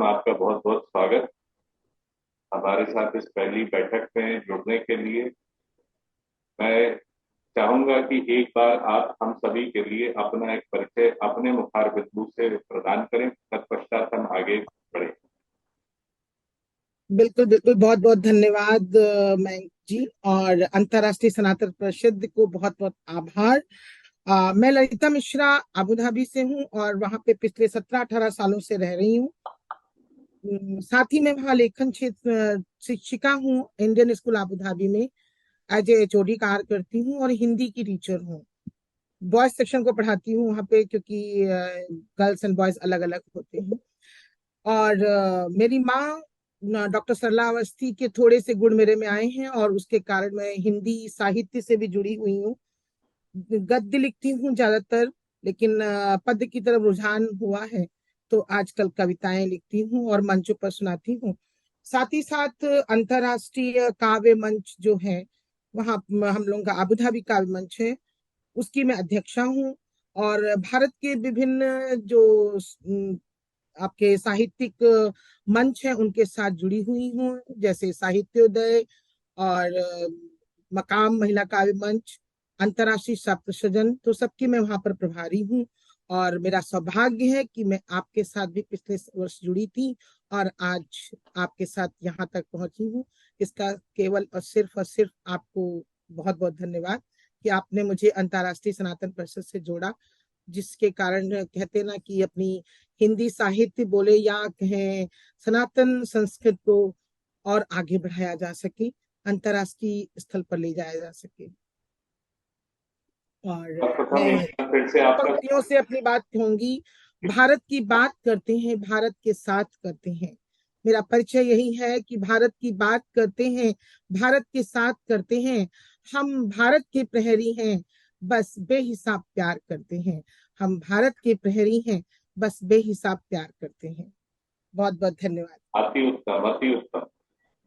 सर्वप्रथम आपका बहुत बहुत स्वागत हमारे साथ इस पहली बैठक में जुड़ने के लिए। मैं चाहूंगा कि एक बार आप हम सभी के लिए अपना एक परिचय अपने मुखार बिंदु से प्रदान करें, तत्पश्चात हम आगे बढ़े। बिल्कुल बिल्कुल, बहुत बहुत धन्यवाद मयंक जी। और अंतर्राष्ट्रीय सनातन परिषद को बहुत बहुत आभार। मैं ललिता मिश्रा अबू धाबी से हूँ और वहाँ पे पिछले 17-18 सालों से रह रही हूँ। साथ ही मैं वहाँ लेखन क्षेत्र शिक्षिका हूँ इंडियन स्कूल अबू धाबी में। एज ए एचओडी कार्य करती हूँ और हिंदी की टीचर हूँ। बॉयज सेक्शन को पढ़ाती हूँ वहाँ पे, क्योंकि गर्ल्स एंड बॉयज अलग अलग होते हैं। और मेरी माँ डॉक्टर सरला अवस्थी के थोड़े से गुण मेरे में आए हैं और उसके कारण मैं हिंदी साहित्य से भी जुड़ी हुई हूँ। गद्य लिखती हूँ ज्यादातर, लेकिन पद्य की तरफ रुझान हुआ है तो आजकल कविताएं लिखती हूँ और मंचों पर सुनाती हूँ। साथ ही साथ अंतर्राष्ट्रीय काव्य मंच जो है, वहाँ हम लोगों का अबू धाबी काव्य मंच है, उसकी मैं अध्यक्षा हूँ। और भारत के विभिन्न जो आपके साहित्यिक मंच हैं उनके साथ जुड़ी हुई हूँ, जैसे साहित्योदय और मकाम महिला काव्य मंच, अंतर्राष्ट्रीय सप्त सृजन, तो सबकी मैं वहां पर प्रभारी हूँ। और मेरा सौभाग्य है कि मैं आपके साथ भी पिछले वर्ष जुड़ी थी और आज आपके साथ यहाँ तक पहुंची हूँ। इसका केवल और सिर्फ आपको बहुत बहुत धन्यवाद कि आपने मुझे अंतर्राष्ट्रीय सनातन परिषद से जोड़ा, जिसके कारण कहते ना कि अपनी हिंदी साहित्य बोले या कहें सनातन संस्कृत को और आगे बढ़ाया जा सके, अंतर्राष्ट्रीय स्थल पर ले जाया जा सके। और सर्वप्रथम मैं एक बार फिर से दो आपका पंक्तियों से अपनी बात कहूंगी। भारत की बात करते हैं, भारत के साथ करते हैं। मेरा परिचय यही है कि भारत की बात करते हैं, भारत के साथ करते हैं। हम भारत के प्रहरी हैं, बस बेहिसाब प्यार करते हैं। हम भारत के प्रहरी हैं, बस बेहिसाब प्यार करते हैं। बहुत बहुत धन्यवाद। अति उत्तम, अति उत्तम।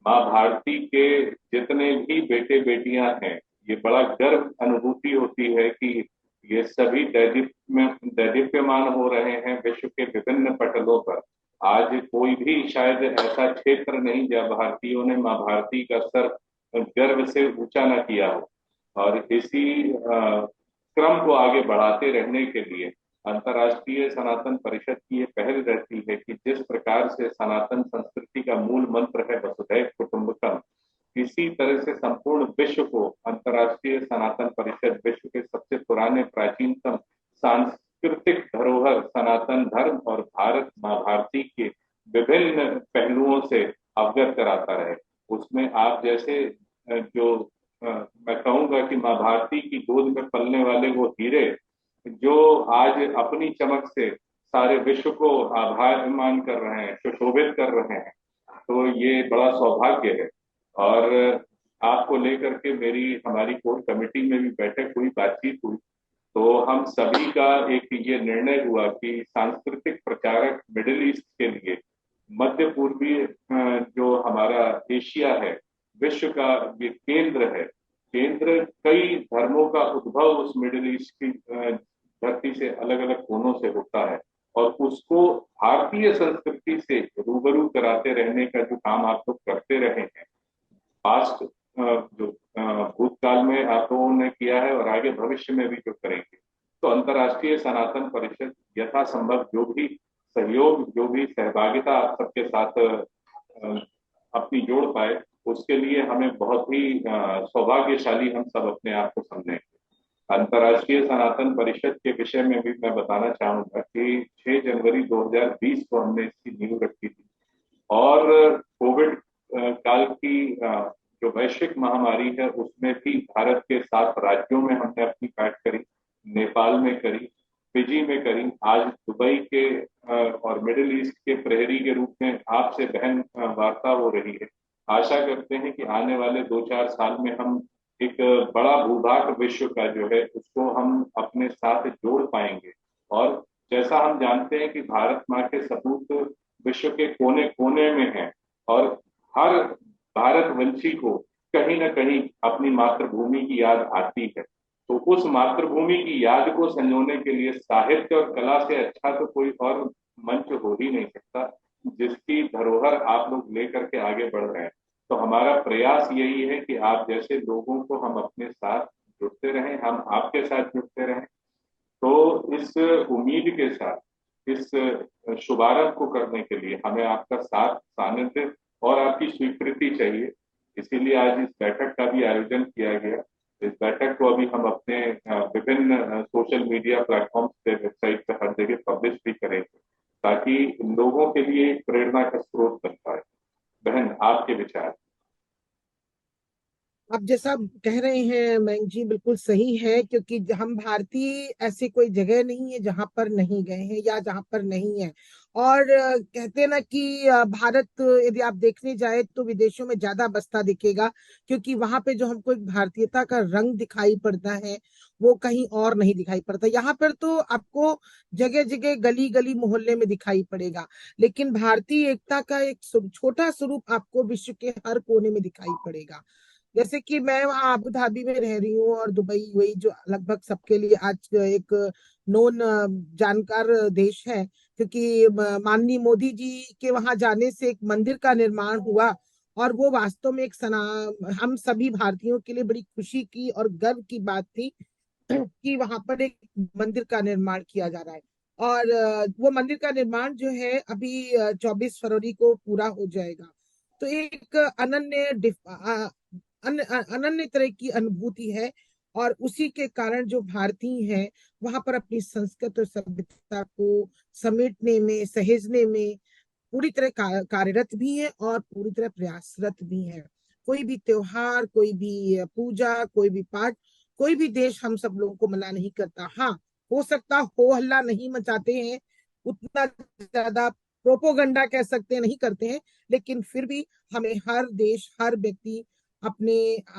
माँ भारती के जितने भी बेटे बेटियां हैं, ये बड़ा गर्व अनुभूति होती है कि ये सभी दैदीप्यमान हो रहे हैं विश्व के विभिन्न पटलों पर। आज कोई भी शायद ऐसा क्षेत्र नहीं जहाँ भारतीयों ने माँ भारती का सर गर्व से ऊंचा न किया हो। और इसी क्रम को आगे बढ़ाते रहने के लिए अंतर्राष्ट्रीय सनातन परिषद की ये पहल रहती है कि जिस प्रकार से सनातन संस्कृति का मूल मंत्र है वसुधैव कुटुंबकम, इसी तरह से संपूर्ण विश्व को अंतर्राष्ट्रीय सनातन परिषद विश्व के सबसे पुराने प्राचीनतम सांस्कृतिक धरोहर सनातन धर्म और भारत माँ भारती के विभिन्न पहलुओं से अवगत कराता है। उसमें आप जैसे जो मैं कहूंगा कि माँ भारती की गोद में पलने वाले वो हीरे जो आज अपनी चमक से सारे विश्व को आभासमान कर रहे हैं, सुशोभित कर रहे हैं, तो ये बड़ा सौभाग्य है। और आपको लेकर के मेरी हमारी कोर कमेटी में भी बैठक हुई, बातचीत हुई, तो हम सभी का एक ये निर्णय हुआ कि सांस्कृतिक प्रचारक मिडिल ईस्ट के लिए मध्य पूर्वी जो हमारा एशिया है, विश्व का ये केंद्र है। केंद्र कई धर्मों का उद्भव उस मिडिल ईस्ट की धरती से अलग अलग कोनों से होता है, और उसको भारतीय संस्कृति से रूबरू कराते रहने का जो काम आप लोग करते रहे हैं पास्ट, जो भूतकाल में आप लोगों ने किया है और आगे भविष्य में भी जो करेंगे, तो अंतर्राष्ट्रीय सनातन परिषद यथासंभव जो भी सहयोग, जो भी सहभागिता आप सबके साथ अपनी जोड़ पाए, उसके लिए हमें बहुत ही सौभाग्यशाली हम सब अपने आप को समझें। अंतर्राष्ट्रीय सनातन परिषद के विषय में भी मैं बताना चाहूंगा कि 6 जनवरी 2020 को हमने इसकी नींव रखी थी। और कोविड काल की जो वैश्विक महामारी है उसमें भी भारत के 7 राज्यों में हमने अपनी पैठ करी, नेपाल में करी, फिजी में करी, आज दुबई के और मिडिल ईस्ट के प्रहरी के रूप में आपसे बहन वार्ता हो रही है। आशा करते हैं कि आने वाले 2-4 साल में हम एक बड़ा भूभाग विश्व का जो है उसको हम अपने साथ जोड़ पाएंगे। और जैसा हम जानते हैं कि भारत माँ के सपूत विश्व के कोने कोने में है, और हर भारतवंशी को कहीं ना कहीं अपनी मातृभूमि की याद आती है। तो उस मातृभूमि की याद को संजोने के लिए साहित्य और कला से अच्छा तो कोई और मंच हो ही नहीं सकता, जिसकी की धरोहर आप लोग लेकर के आगे बढ़ रहे हैं। तो हमारा प्रयास यही है कि आप जैसे लोगों को हम अपने साथ जुड़ते रहें, हम आपके साथ जुड़ते रहें। तो इस उम्मीद के साथ इस शुभारंभ को करने के लिए हमें आपका साथ, सानिध्य और आपकी स्वीकृति चाहिए। इसीलिए आज इस बैठक का भी आयोजन किया गया। इस बैठक को अभी हम अपने विभिन्न सोशल मीडिया प्लेटफॉर्म्स पे, वेबसाइट पे हर जगह पब्लिश भी करेंगे, ताकि लोगों के लिए एक प्रेरणा का स्रोत बन पाए। बहन, आपके विचार? आप जैसा कह रहे हैं मयंक जी, बिल्कुल सही है, क्योंकि हम भारतीय ऐसी कोई जगह नहीं है जहां पर नहीं गए हैं या जहां पर नहीं है। और कहते हैं ना कि भारत यदि आप देखने जाए तो विदेशों में ज्यादा बसता दिखेगा, क्योंकि वहां पे जो हमको एक भारतीयता का रंग दिखाई पड़ता है वो कहीं और नहीं दिखाई पड़ता। यहाँ पर तो आपको जगह जगह गली गली मोहल्ले में दिखाई पड़ेगा, लेकिन भारतीय एकता का एक छोटा स्वरूप आपको विश्व के हर कोने में दिखाई पड़ेगा। जैसे कि मैं वहाँ अबू धाबी में रह रही हूँ, और दुबई वही जो लगभग सबके लिए आज एक नोन जानकार देश है, क्योंकि माननीय मोदी जी के वहां जाने से एक मंदिर का निर्माण हुआ। और वो वास्तव में एक हम सभी भारतीयों के लिए बड़ी खुशी की और गर्व की बात थी कि वहां पर एक मंदिर का निर्माण किया जा रहा है। और वो मंदिर का निर्माण जो है अभी 24 फरवरी को पूरा हो जाएगा। तो एक अनन्य तरह की अनुभूति है। और उसी के कारण जो भारतीय हैं वहां पर अपनी संस्कृत और सभ्यता को समेटने में, सहेजने में पूरी तरह कार्यरत भी है और पूरी तरह प्रयासरत भी है। कोई भी त्योहार, कोई भी पूजा, कोई भी पाठ, कोई भी देश हम सब लोगों को मना नहीं करता। हाँ, हो सकता हो हल्ला नहीं मचाते हैं, उतना ज्यादा प्रोपोगंडा कह सकते हैं नहीं करते हैं, लेकिन फिर भी हमें हर देश, हर व्यक्ति अपने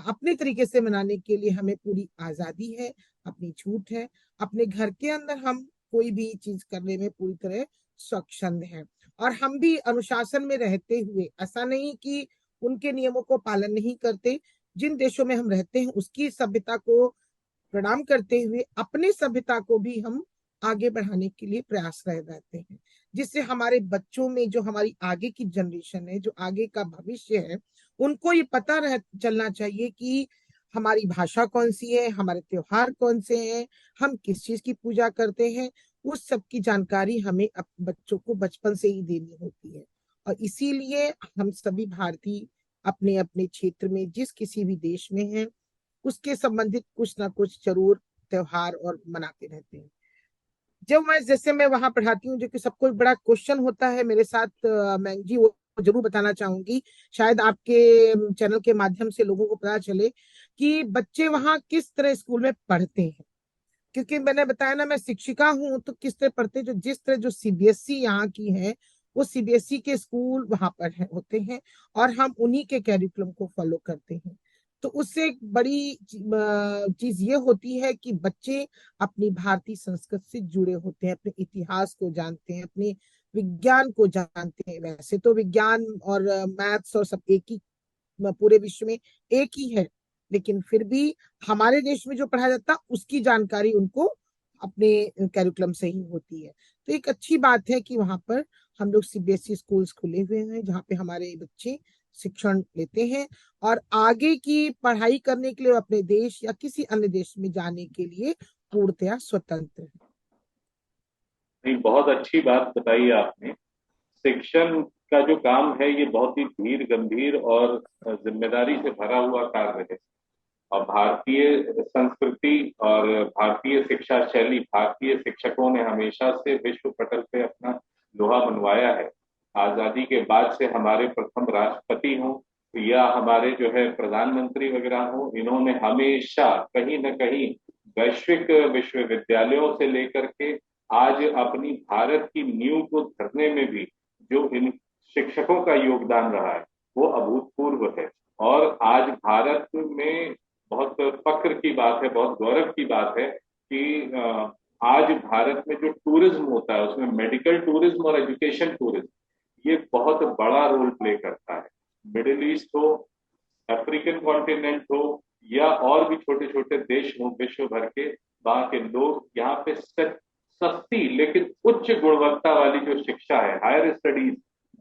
अपने तरीके से मनाने के लिए हमें पूरी आजादी है, अपनी छूट है। अपने घर के अंदर हम कोई भी चीज करने में पूरी तरह स्वच्छंद हैं। और हम भी अनुशासन में रहते हुए, ऐसा नहीं कि उनके नियमों को पालन नहीं करते, जिन देशों में हम रहते हैं उसकी सभ्यता को प्रणाम करते हुए अपनी सभ्यता को भी हम आगे बढ़ाने के लिए प्रयासरत रहते हैं, जिससे हमारे बच्चों में, जो हमारी आगे की जनरेशन है, जो आगे का भविष्य है, उनको ये पता चलना चाहिए कि हमारी भाषा कौन सी है, हमारे त्योहार कौन से हैं, हम किस चीज की पूजा करते हैं। उस सब की जानकारी हमें बच्चों को बचपन से ही देनी होती है। और इसीलिए हम सभी भारतीय अपने अपने क्षेत्र में जिस किसी भी देश में हैं, उसके संबंधित कुछ ना कुछ जरूर त्योहार और मनाते रहते हैं। जब मैं वहां पढ़ाती हूँ, जो कि सबको एक बड़ा क्वेश्चन होता है मेरे साथ मैं जी वो जरूर बताना चाहूंगी, शायद आपके चैनल के माध्यम से लोगों को पता चले कि बच्चे वहां किस तरह स्कूल में पढ़ते हैं। क्योंकि मैंने बताया ना, मैं शिक्षिका हूँ, तो किस तरह पढ़ते हैं, जो जिस तरह जो सीबीएसई यहाँ की है, वो सीबीएसई के स्कूल वहां पर होते हैं, और हम उन्हीं के कैरिकुलम को फॉलो करते हैं। तो उससे एक बड़ी चीज ये होती है कि बच्चे अपनी भारतीय संस्कृति से जुड़े होते हैं, अपने इतिहास को जानते हैं, अपने विज्ञान को जानते हैं। वैसे तो विज्ञान और मैथ्स और सब एक ही, पूरे विश्व में एक ही है, लेकिन फिर भी हमारे देश में जो पढ़ाया जाता उसकी जानकारी उनको अपने कैरिकुलम से ही होती है। तो एक अच्छी बात है कि वहां पर हम लोग सीबीएसई स्कूल्स खुले हुए हैं, जहाँ पे हमारे बच्चे शिक्षण लेते हैं और आगे की पढ़ाई करने के लिए अपने देश या किसी अन्य देश में जाने के लिए पूर्णतया स्वतंत्र है। नहीं, बहुत अच्छी बात बताई आपने। शिक्षण का जो काम है ये बहुत ही धीर गंभीर और जिम्मेदारी से भरा हुआ कार्य है। और भारतीय संस्कृति और भारतीय शिक्षा शैली, भारतीय शिक्षकों ने हमेशा से विश्व पटल पे अपना लोहा मनवाया है। आजादी के बाद से हमारे प्रथम राष्ट्रपति हों या हमारे जो है प्रधानमंत्री वगैरह हों, इन्होंने हमेशा कहीं न कहीं वैश्विक विश्वविद्यालयों से लेकर के आज अपनी भारत की नींव को धरने में भी जो इन शिक्षकों का योगदान रहा है वो अभूतपूर्व है। और आज भारत में बहुत फक्र की बात है, बहुत गौरव की बात है कि आज भारत में जो टूरिज्म होता है उसमें मेडिकल टूरिज्म और एजुकेशन टूरिज्म ये बहुत बड़ा रोल प्ले करता है। मिडिल ईस्ट हो, अफ्रीकन कॉन्टिनेंट हो या और भी छोटे छोटे देश हो विश्व भर के, वहां के लोग यहाँ पे सस्ती लेकिन उच्च गुणवत्ता वाली जो शिक्षा है, हायर स्टडीज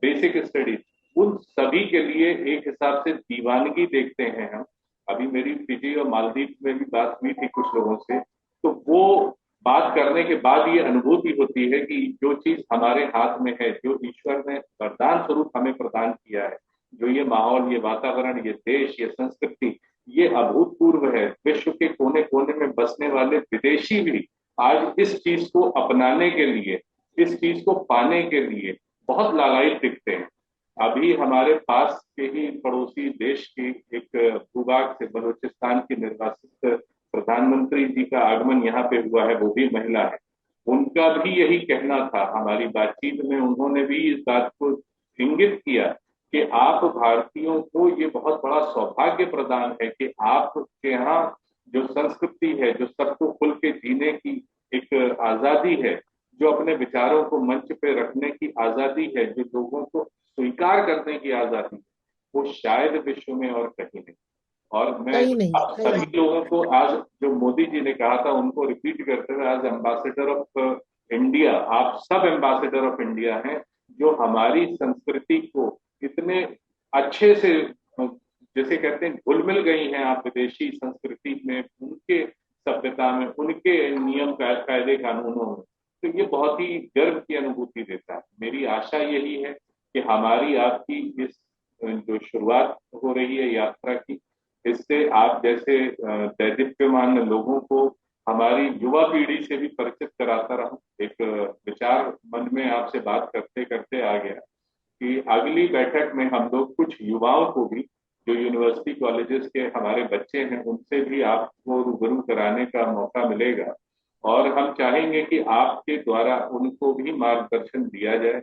बेसिक स्टडीज, उन सभी के लिए एक हिसाब से दीवानगी देखते हैं हम। अभी मेरी फिजी और मालदीव में भी बात हुई थी कुछ लोगों से, तो वो बात करने के बाद ये अनुभूति होती है कि जो चीज हमारे हाथ में है, जो ईश्वर ने वरदान स्वरूप हमें प्रदान किया है, जो ये माहौल, ये वातावरण, ये देश, ये संस्कृति, ये अभूतपूर्व है। विश्व के कोने कोने में बसने वाले विदेशी भी आज इस चीज को अपनाने के लिए, इस चीज को पाने के लिए बहुत लालायित दिखते हैं। अभी हमारे पास के ही पड़ोसी देश की एक भूभाग से, बलूचिस्तान की निर्वासित प्रधानमंत्री जी का आगमन यहाँ पे हुआ है, वो भी महिला है। उनका भी यही कहना था हमारी बातचीत में, उन्होंने भी इस बात को इंगित किया कि आप भारतीयों को ये बहुत बड़ा सौभाग्य प्रदान है कि आपके यहाँ जो संस्कृति है, जो सबको खुल के जीने की एक आजादी है, जो अपने विचारों को मंच पे रखने की आजादी है, जो लोगों को स्वीकार करने की आजादी है, वो शायद विश्व में और कहीं नहीं। और मैं कहीं नहीं, आप कहीं सभी नहीं। लोगों को आज जो मोदी जी ने कहा था उनको रिपीट करते हुए, आज एम्बेसडर ऑफ इंडिया, आप सब एम्बेसडर ऑफ इंडिया हैं, जो हमारी संस्कृति को इतने अच्छे से, जैसे कहते हैं, घुल मिल गई हैं आप विदेशी संस्कृति में, उनके सभ्यता में, उनके नियम कायदे कानूनों में। तो ये बहुत ही गर्व की अनुभूति देता है। मेरी आशा यही है कि हमारी आपकी इस जो शुरुआत हो रही है यात्रा की, इससे आप जैसे दैदीप्यमान लोगों को हमारी युवा पीढ़ी से भी परिचित कराता रहूं। एक विचार मन में आपसे बात करते करते आ गया कि अगली बैठक में हम लोग कुछ युवाओं को भी, जो यूनिवर्सिटी कॉलेजेस के हमारे बच्चे हैं, उनसे भी आपको रूबरू कराने का मौका मिलेगा। और हम चाहेंगे कि आपके द्वारा उनको भी मार्गदर्शन दिया जाए,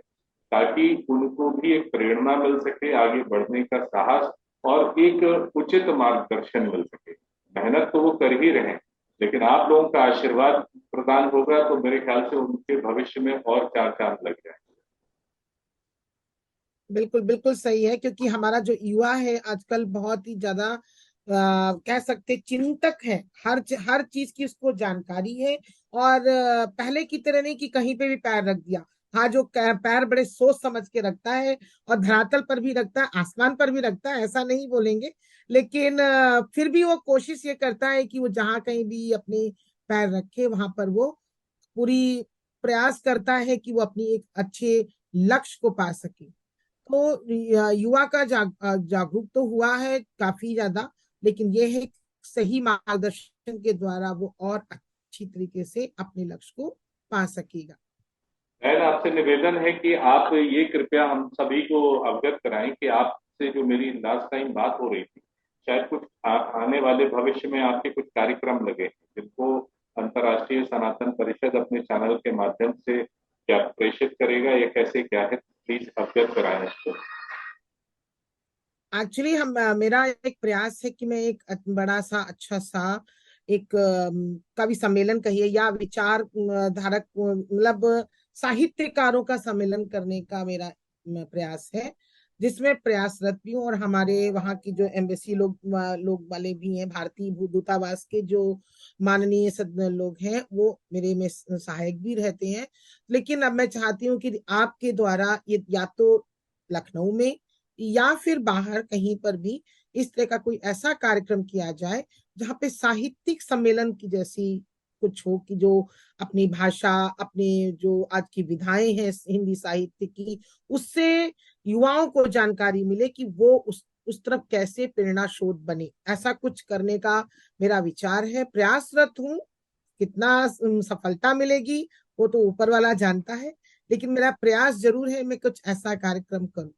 ताकि उनको भी एक प्रेरणा मिल सके, आगे बढ़ने का साहस और एक उचित मार्गदर्शन मिल सके। मेहनत तो वो कर ही रहे हैं, लेकिन आप लोगों का आशीर्वाद प्रदान होगा तो मेरे ख्याल से उनके भविष्य में और चार चांद लग जाए। बिल्कुल बिल्कुल सही है, क्योंकि हमारा जो युवा है आजकल बहुत ही ज्यादा कह सकते चिंतक है। हर चीज की उसको जानकारी है। और पहले की तरह नहीं कि कहीं पे भी पैर रख दिया। हाँ, जो पैर बड़े सोच समझ के रखता है, और धरातल पर भी रखता है, आसमान पर भी रखता है, ऐसा नहीं बोलेंगे। लेकिन फिर भी वो कोशिश ये करता है कि वो जहाँ कहीं भी अपने पैर रखे वहां पर वो पूरी प्रयास करता है कि वो अपनी एक अच्छे लक्ष्य को पा सके। तो युवा का जागरूक तो हुआ है काफी ज्यादा, लेकिन ये है कि सही मार्गदर्शन के द्वारा वो और अच्छी तरीके से अपने लक्ष्य को पा सकेगा। बहन, आपसे निवेदन है कि आप ये कृपया हम सभी को अवगत कराएं कि आपसे जो मेरी लास्ट टाइम बात हो रही थी, शायद कुछ आने वाले भविष्य में आपके कुछ कार्यक्रम लगे हैं, जिनको अंतर्राष्ट्रीय सनातन परिषद अपने चैनल के माध्यम से क्या प्रेषित करेगा, या कैसे क्या है, प्लीज अवगत कराएं इसको। एक्चुअली हम मेरा एक प्रयास है कि मैं एक बड़ा सा अच्छा सा एक कवि सम्मेलन कहिए या विचार धारक मतलब साहित्यकारों का सम्मेलन करने का मेरा प्रयास है, जिसमें प्रयासरत भी हूँ। और हमारे वहाँ की जो एम्बेसी लोग वाले भी हैं, भारतीय दूतावास के जो माननीय लोग हैं, वो मेरे में सहायक भी रहते हैं। लेकिन अब मैं चाहती हूँ कि आपके द्वारा ये या तो लखनऊ में या फिर बाहर कहीं पर भी इस तरह का कोई ऐसा कार्यक्रम किया जाए जहाँ पे साहित्यिक सम्मेलन की जैसी कुछ हो, कि जो अपनी भाषा, अपने जो आज की विधाएं हैं हिंदी साहित्य की, उससे युवाओं को जानकारी मिले कि वो उस तरफ कैसे प्रेरणा स्रोत बने। ऐसा कुछ करने का मेरा विचार है, प्रयासरत हूँ। कितना सफलता मिलेगी वो तो ऊपर वाला जानता है, लेकिन मेरा प्रयास जरूर है मैं कुछ ऐसा कार्यक्रम करूं।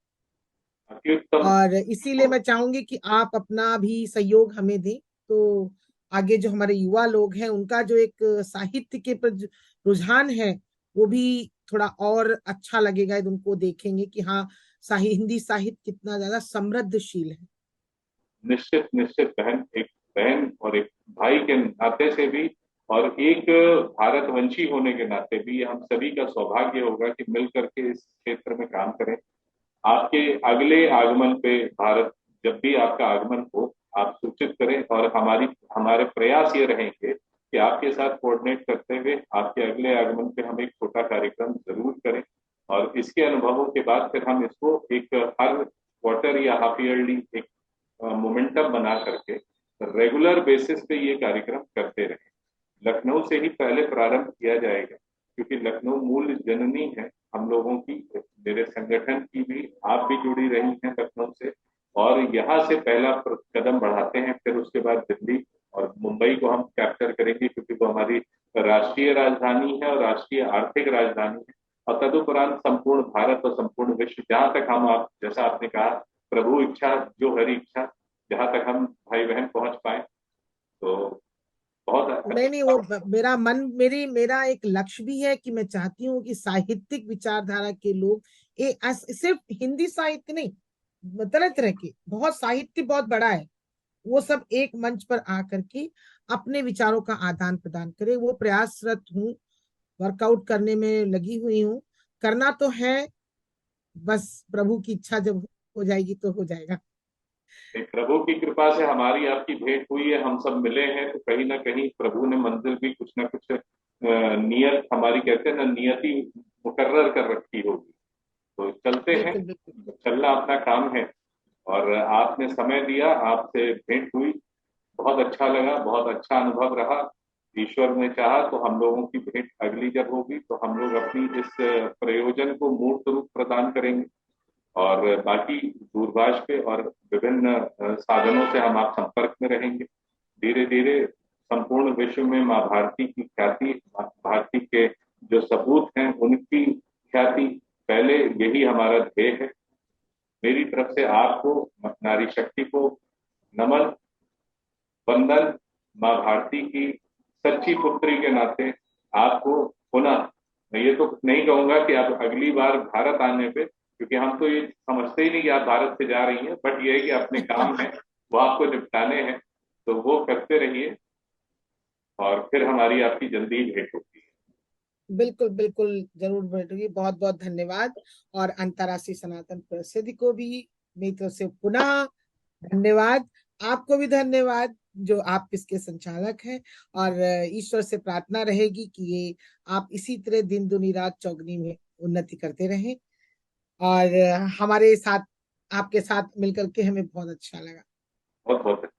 अति उत्तम। और इसीलिए मैं चाहूंगी कि आप अपना भी सहयोग हमें दें, तो आगे जो हमारे युवा लोग हैं उनका जो एक साहित्य के प्रति रुझान है वो भी थोड़ा और अच्छा लगेगा। उनको देखेंगे कि हाँ, हिंदी साहित्य कितना ज्यादा समृद्धशील है। निश्चित निश्चित बहन, एक बहन और एक भाई के नाते से भी, और एक भारतवंशी होने के नाते भी, हम सभी का सौभाग्य होगा कि मिल करके इस क्षेत्र में काम करें। आपके अगले आगमन पे, भारत जब भी आपका आगमन हो, आप सूचित करें, और हमारे प्रयास ये रहेंगे कि आपके साथ कोऑर्डिनेट करते हुए आपके अगले आगमन पे हम एक छोटा कार्यक्रम जरूर करें। और इसके अनुभवों के बाद फिर हम इसको एक हर क्वार्टर या हाफ ईयरली एक मोमेंटम बना करके रेगुलर बेसिस पे ये कार्यक्रम करते रहे। लखनऊ से ही पहले प्रारंभ किया जाएगा, क्योंकि लखनऊ मूल जननी है हम लोगों की, मेरे संगठन की भी, आप भी जुड़ी रही हैं लखनऊ से, और यहाँ से पहला कदम बढ़ाते हैं, फिर उसके बाद दिल्ली और मुंबई को हम कैप्चर करेंगे, क्योंकि वो हमारी राष्ट्रीय राजधानी है और राष्ट्रीय आर्थिक राजधानी है। और तदुपरांत संपूर्ण भारत और संपूर्ण विश्व, जहां तक हम, आप जैसा आपने कहा, प्रभु इच्छा जो हरी इच्छा, जहां तक हम भाई बहन पहुंच पाए, तो बहुत नहीं नहीं, अच्छा। वो मेरा एक लक्ष्य भी है कि मैं चाहती हूँ कि साहित्यिक विचारधारा के लोग, सिर्फ हिंदी साहित्य नहीं, तरह तरह के बहुत साहित्य बहुत बड़ा है, वो सब एक मंच पर आकर के अपने विचारों का आदान प्रदान करें। वो प्रयासरत हूँ, वर्कआउट करने में लगी हुई हूँ, करना तो है, बस प्रभु की इच्छा जब हो जाएगी तो हो जाएगा। प्रभु की कृपा से हमारी आपकी भेंट हुई है, हम सब मिले हैं, तो कहीं ना कहीं प्रभु ने मंजिल भी कुछ ना कुछ नियत हमारी, कहते हैं ना, नियति मुकर्रर कर रखी होगी। तो चलते हैं, बिल्कुल बिल्कुल। चलना अपना काम है। और आपने समय दिया, आपसे भेंट हुई, बहुत अच्छा लगा, बहुत अच्छा अनुभव रहा। ईश्वर ने चाहा तो हम लोगों की भेंट अगली जब होगी तो हम लोग अपनी इस प्रयोजन को मूर्त रूप प्रदान करेंगे, और बाकी दूरभाष पे और विभिन्न साधनों से हम आप संपर्क में रहेंगे। धीरे धीरे संपूर्ण विश्व में माँ भारती की ख्याति, माँ भारती के जो सपूत हैं उनकी ख्याति, पहले यही हमारा ध्येय है। मेरी तरफ से आपको, नारी शक्ति को नमन, वंदन। माँ भारती की सच्ची पुत्री के नाते आपको पुनः, मैं ये तो नहीं कहूंगा कि आप अगली बार भारत आने पे, क्योंकि हम तो ये समझते ही नहीं कि आप भारत से जा रही हैं, बट ये है कि अपने काम है वो आपको निपटाने हैं, तो वो करते रहिए, और फिर हमारी आपकी जल्दी ही भेंट होगी। बिल्कुल बिल्कुल, जरूर बैठूंगी। बहुत बहुत धन्यवाद। और अंतर्राष्ट्रीय सनातन परिषद को भी मेरी तरफ से पुनः धन्यवाद। आपको भी धन्यवाद, जो आप इसके संचालक हैं। और ईश्वर से प्रार्थना रहेगी कि ये आप इसी तरह दिन दुनी रात चौगनी में उन्नति करते रहें। और हमारे साथ, आपके साथ मिलकर के हमें बहुत अच्छा लगा। बहुत बहुत